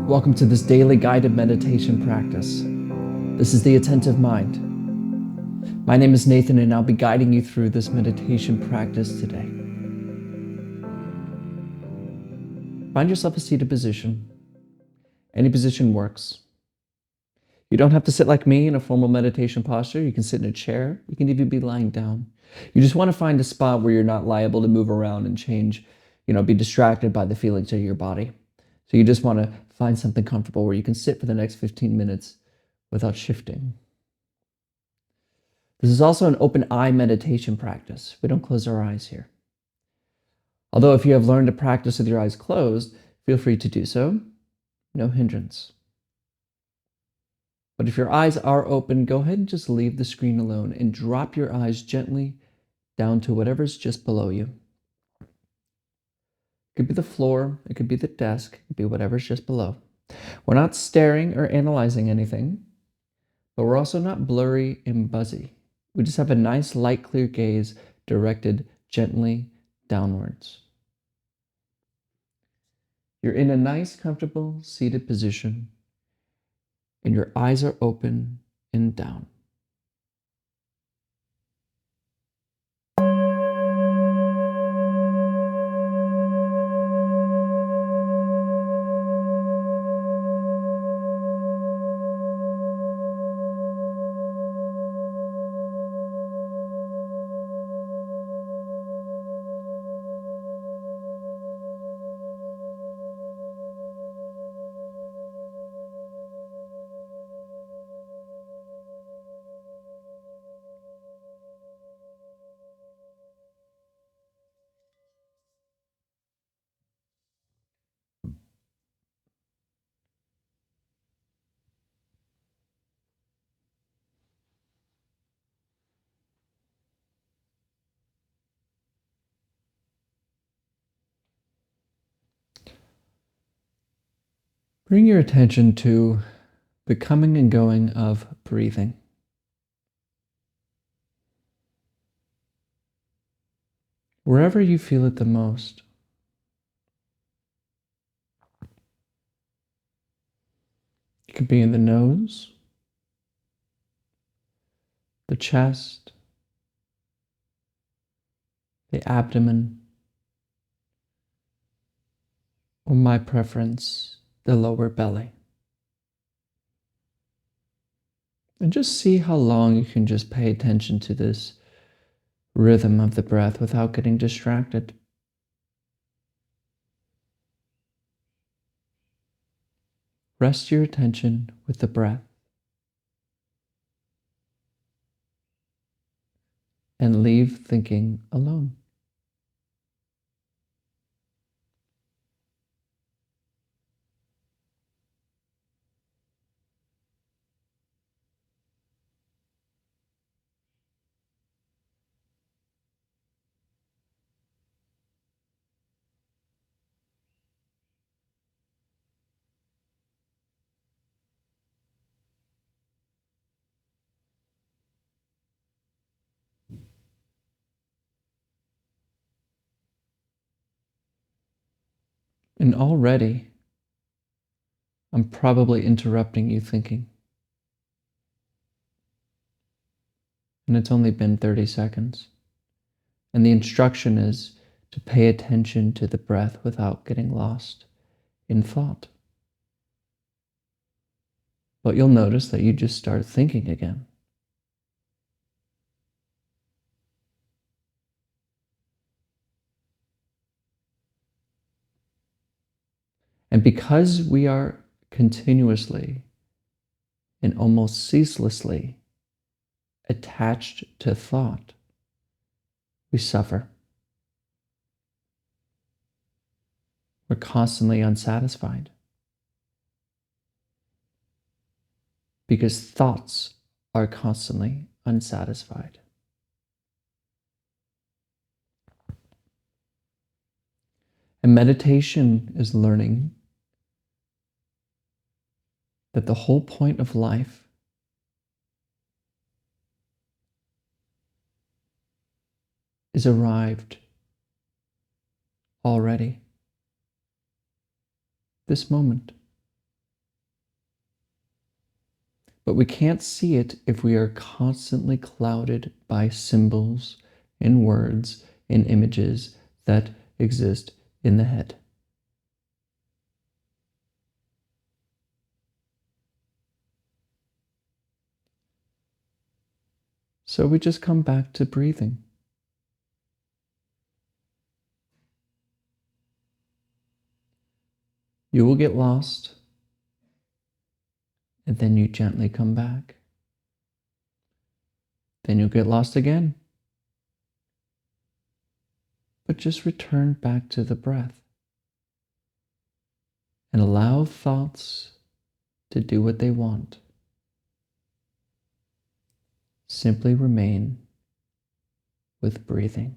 Welcome to this daily guided meditation practice. This is the Attentive Mind. My name is Nathan, and I'll be guiding you through this meditation practice today. Find yourself a seated position. Any position works. You don't have to sit like me in a formal meditation posture. You can sit in a chair. You can even be lying down. You just want to find a spot where you're not liable to move around and change, be distracted by the feelings of your body. So you just want to find something comfortable where you can sit for the next 15 minutes without shifting. This is also an open eye meditation practice. We don't close our eyes here. Although if you have learned to practice with your eyes closed, feel free to do so. No hindrance. But if your eyes are open, go ahead and just leave the screen alone and drop your eyes gently down to whatever's just below you. It could be the floor, it could be the desk, it could be whatever's just below. We're not staring or analyzing anything, but we're also not blurry and buzzy. We just have a nice light, clear gaze directed gently downwards. You're in a nice, comfortable, seated position, and your eyes are open and down. Bring your attention to the coming and going of breathing. Wherever you feel it the most. It could be in the nose, the chest, the abdomen, or my preference, the lower belly. And just see how long you can just pay attention to this rhythm of the breath without getting distracted. Rest your attention with the breath and leave thinking alone. And already, I'm probably interrupting you thinking. And it's only been 30 seconds. And the instruction is to pay attention to the breath without getting lost in thought. But you'll notice that you just start thinking again. And because we are continuously and almost ceaselessly attached to thought, we suffer. We're constantly unsatisfied. Because thoughts are constantly unsatisfied. And meditation is learning that the whole point of life is arrived already. This moment. But we can't see it if we are constantly clouded by symbols and words and images that exist in the head. So we just come back to breathing. You will get lost, and then you gently come back. Then you'll get lost again. But just return back to the breath and allow thoughts to do what they want. Simply remain with breathing.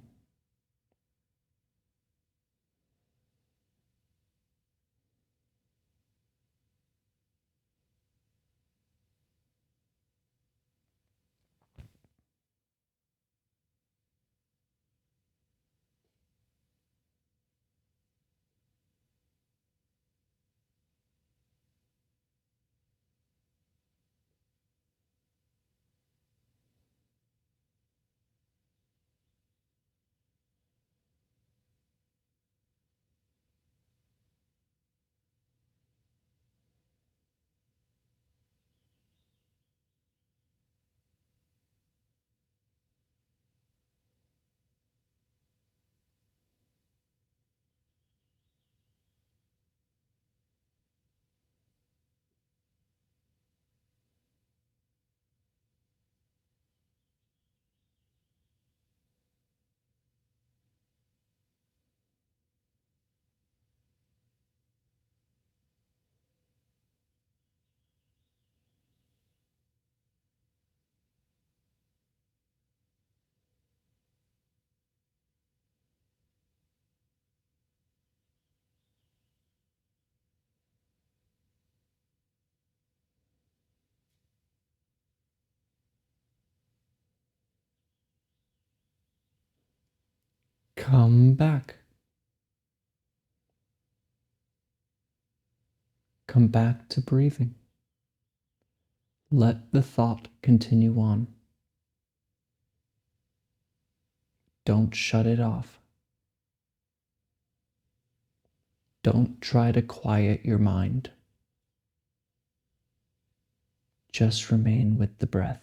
Come back. Come back to breathing. Let the thought continue on. Don't shut it off. Don't try to quiet your mind. Just remain with the breath.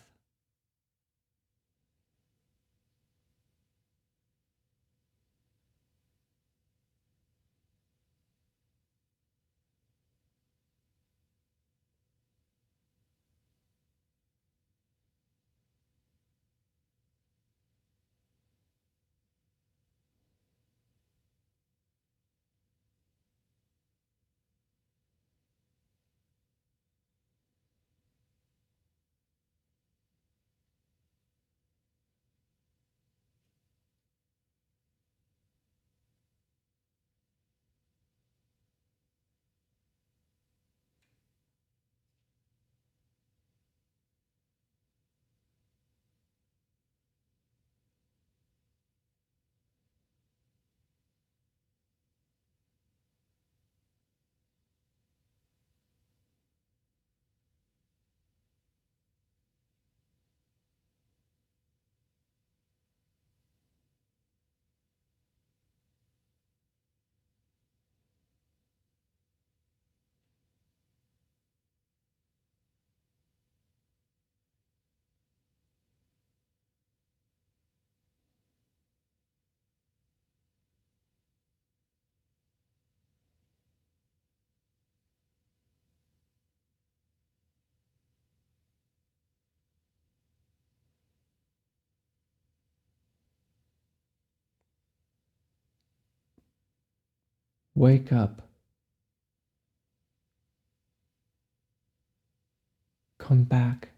Wake up. Come back.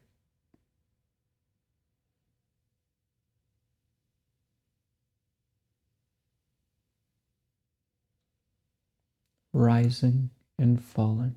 Rising and falling.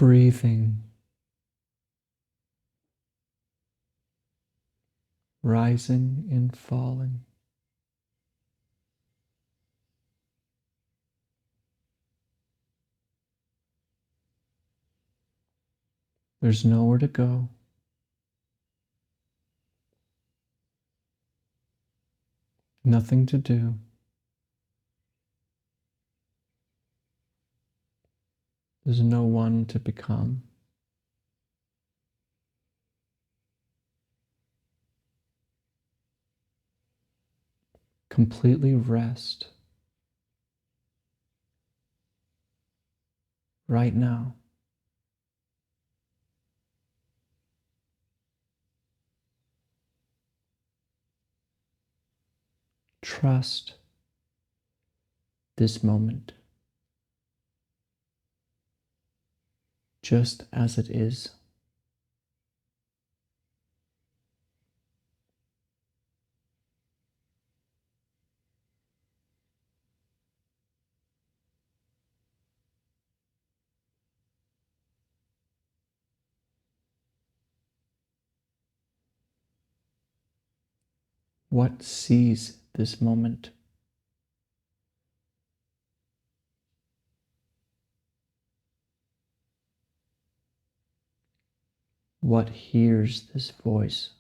breathing, rising and falling. There's nowhere to go. Nothing to do. There's no one to become. Completely rest right now. Trust this moment just as it is. What sees this moment? What hears this voice?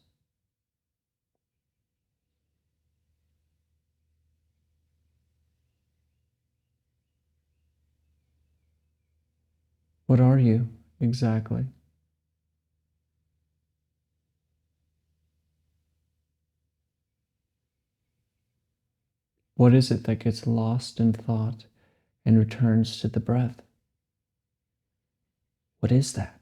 What are you exactly? What is it that gets lost in thought and returns to the breath? What is that?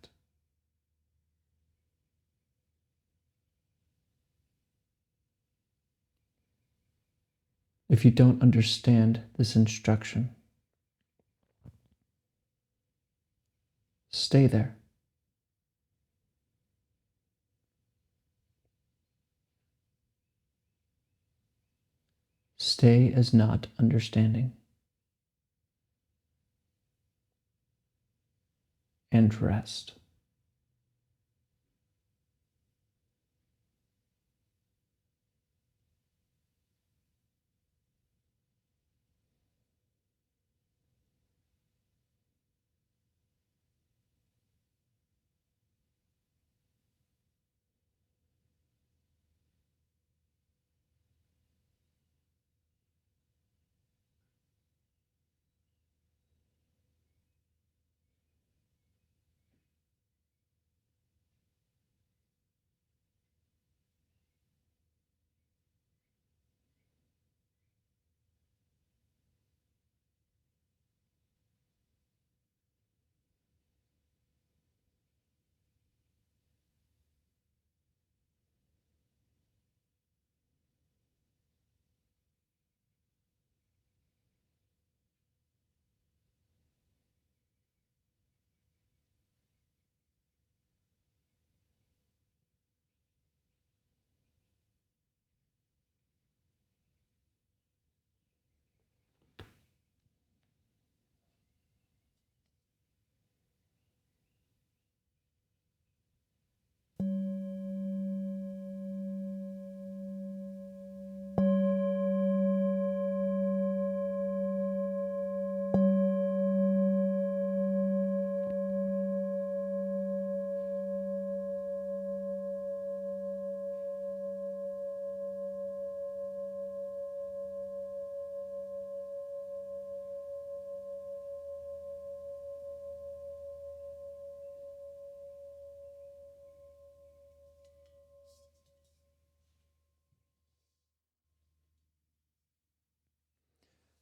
If you don't understand this instruction, stay there. Stay as not understanding. And rest.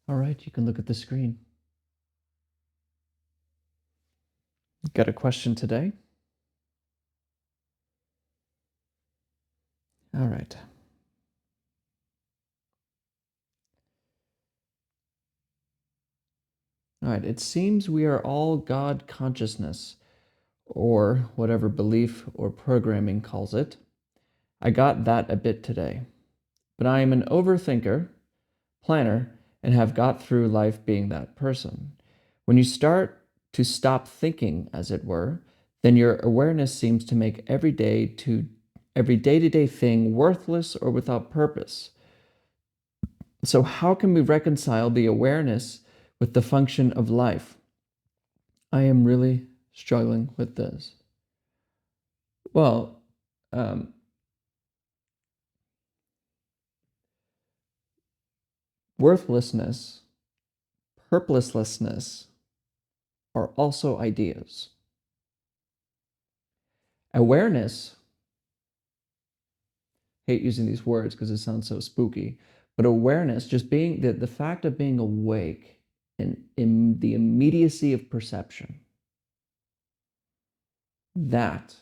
All right, you can look at the screen. Got a question today? All right. All right, it seems we are all God consciousness, or whatever belief or programming calls it. I got that a bit today. But I am an overthinker, planner, and have got through life being that person. When you start to stop thinking, as it were, then your awareness seems to make every day-to-day thing worthless or without purpose. So how can we reconcile the awareness with the function of life? I am really struggling with this. Well, worthlessness, purposelessness are also ideas. Awareness, hate using these words because it sounds so spooky, but awareness, just being the fact of being awake and in the immediacy of perception, that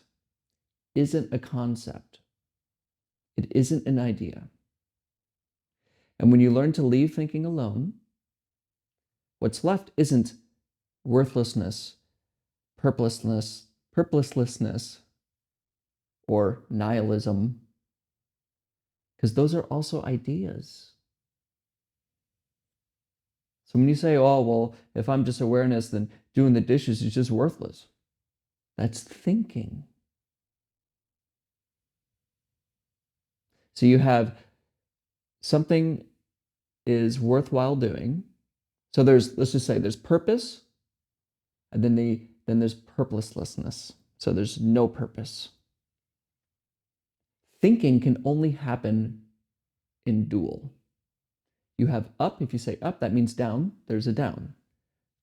isn't a concept. It isn't an idea. And when you learn to leave thinking alone, what's left isn't worthlessness, purposelessness, or nihilism, because those are also ideas. So when you say, oh, well, if I'm just awareness, then doing the dishes is just worthless. That's thinking. So you have something is worthwhile doing. So let's just say there's purpose, and then there's purposelessness. So there's no purpose. Thinking can only happen in dual. You have up, if you say up, that means down, there's a down.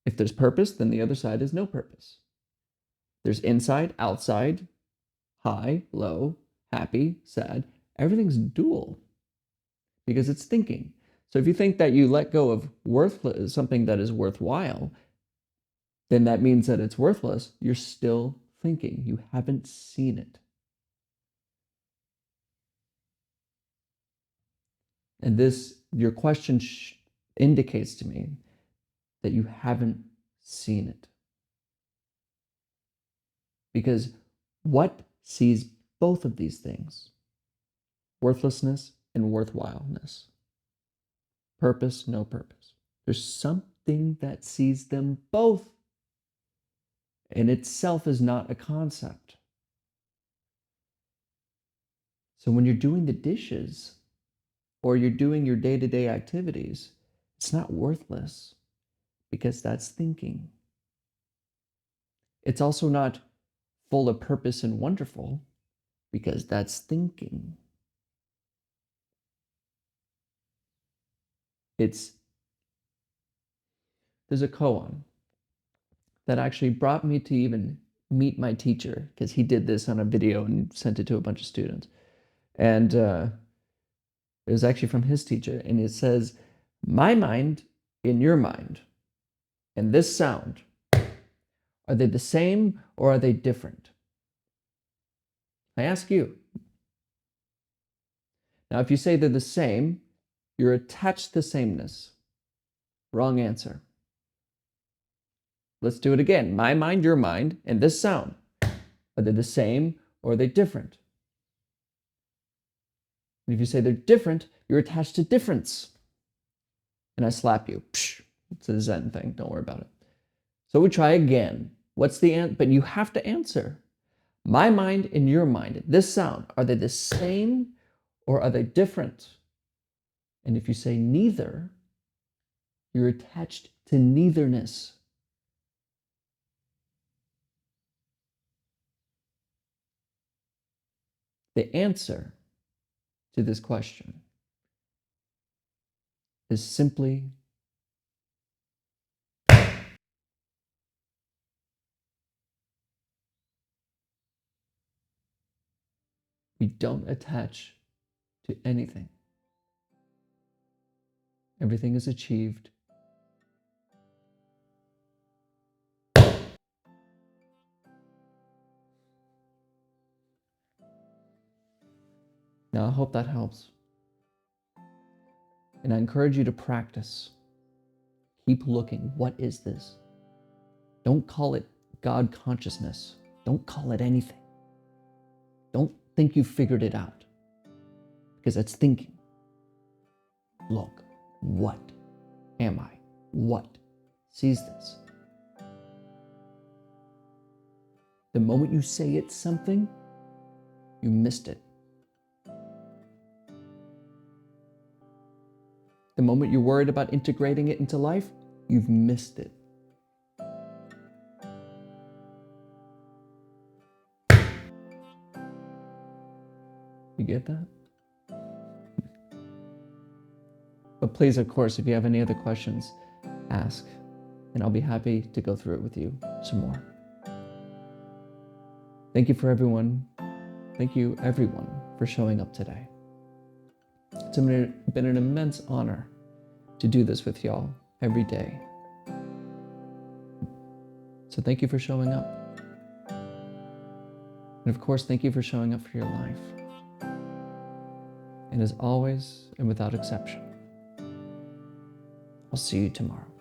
If there's purpose, then the other side is no purpose. There's inside, outside, high, low, happy, sad. Everything's dual because it's thinking. So if you think that you let go of something that is worthwhile, then that means that it's worthless. You're still thinking. You haven't seen it. And your question indicates to me that you haven't seen it. Because what sees both of these things? Worthlessness and worthwhileness. Purpose, no purpose. There's something that sees them both. In itself is not a concept. So when you're doing the dishes or you're doing your day-to-day activities, it's not worthless because that's thinking. It's also not full of purpose and wonderful because that's thinking. There's a koan that actually brought me to even meet my teacher because he did this on a video and sent it to a bunch of students. And it was actually from his teacher. And it says, my mind in your mind and this sound, are they the same or are they different? I ask you. Now, if you say they're the same, you're attached to sameness. Wrong answer. Let's do it again. My mind, your mind, and this sound. Are they the same or are they different? And if you say they're different, you're attached to difference. And I slap you. Psh, it's a Zen thing. Don't worry about it. So we try again. What's the answer? But you have to answer. My mind and your mind, this sound, are they the same or are they different? And if you say neither, you're attached to neitherness. The answer to this question is simply we don't attach to anything. Everything is achieved. Now, I hope that helps. And I encourage you to practice. Keep looking. What is this? Don't call it God consciousness. Don't call it anything. Don't think you figured it out. Because that's thinking. Look, what am I? What sees this? The moment you say it's something, you missed it. The moment you're worried about integrating it into life, you've missed it. You get that? But please, of course, if you have any other questions, ask, and I'll be happy to go through it with you some more. Thank you everyone for showing up today. It's been an immense honor to do this with y'all every day. So thank you for showing up. And of course, thank you for showing up for your life. And as always, and without exception, I'll see you tomorrow.